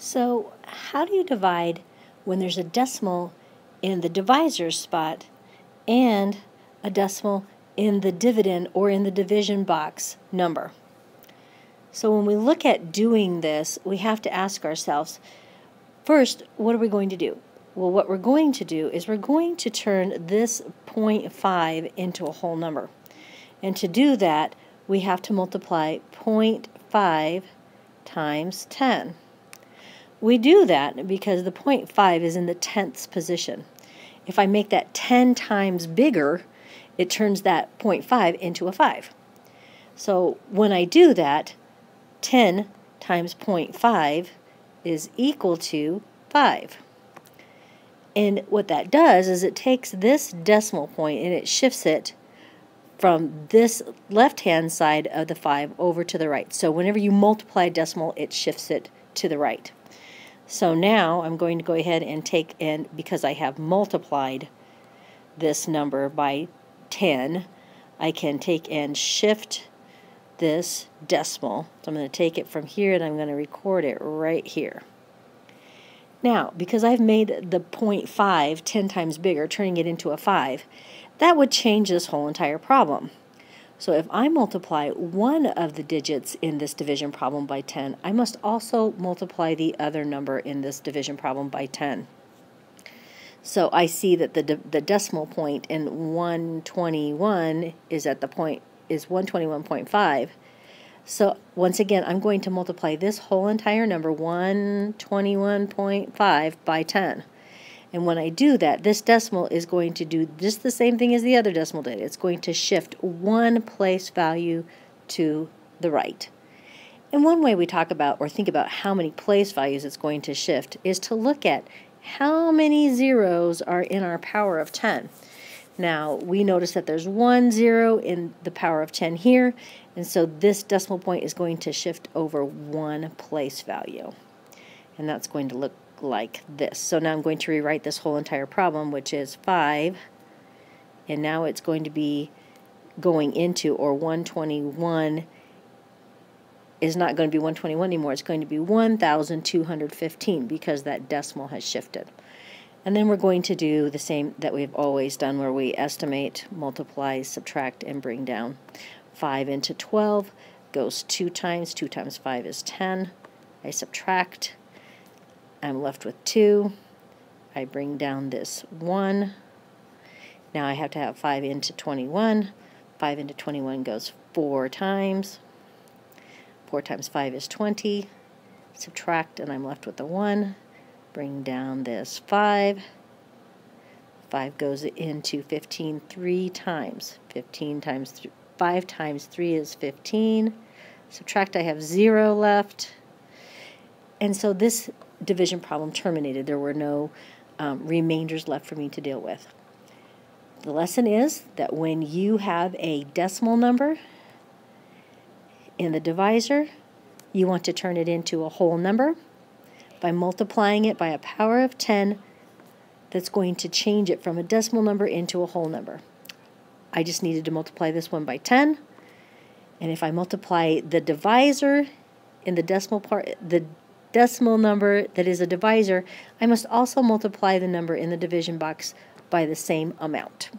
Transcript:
So how do you divide when there's a decimal in the divisor spot and a decimal in the dividend or in the division box number? So when we look at doing this, we have to ask ourselves, first, what are we going to do? Well, what we're going to do is we're going to turn this 0.5 into a whole number. And to do that, we have to multiply 0.5 times 10. We do that because the 0.5 is in the tenths position. If I make that 10 times bigger, it turns that 0.5 into a 5. So when I do that, 10 times 0.5 is equal to 5. And what that does is it takes this decimal point and it shifts it from this left-hand side of the 5 over to the right. So whenever you multiply a decimal, it shifts it to the right. So now I'm going to go ahead and take, and because I have multiplied this number by 10, I can take and shift this decimal. So I'm going to take it from here and I'm going to record it right here. Now, because I've made the 0.5 10 times bigger, turning it into a 5, that would change this whole entire problem. So if I multiply one of the digits in this division problem by 10, I must also multiply the other number in this division problem by 10. So I see that the decimal point in 121 is at the point is 121.5. So once again, I'm going to multiply this whole entire number, 121.5, by 10. And when I do that, this decimal is going to do just the same thing as the other decimal did. It's going to shift one place value to the right. And one way we talk about or think about how many place values it's going to shift is to look at how many zeros are in our power of 10. Now, we notice that there's 1 0 in the power of 10 here, and so this decimal point is going to shift over one place value. And that's going to look like this. So now I'm going to rewrite this whole entire problem, which is 5, and now it's going to be going into, or 121 is not going to be 121 anymore, it's going to be 1,215 because that decimal has shifted. And then we're going to do the same that we've always done, where we estimate, multiply, subtract, and bring down. 5 into 12 goes 2 times. 2 times 5 is 10. I subtract. I'm left with 2. I bring down this 1. Now I have to have 5 into 21. 5 into 21 goes 4 times. 4 times 5 is 20. Subtract, and I'm left with the 1. Bring down this 5. 5 goes into 15 3 times. 15 times 5 times 3 is 15. Subtract, I have 0 left. And so this division problem terminated. There were no remainders left for me to deal with. The lesson is that when you have a decimal number in the divisor, you want to turn it into a whole number by multiplying it by a power of 10 that's going to change it from a decimal number into a whole number. I just needed to multiply this one by 10, and if I multiply the divisor in the decimal part, the decimal number that is a divisor, I must also multiply the number in the division box by the same amount.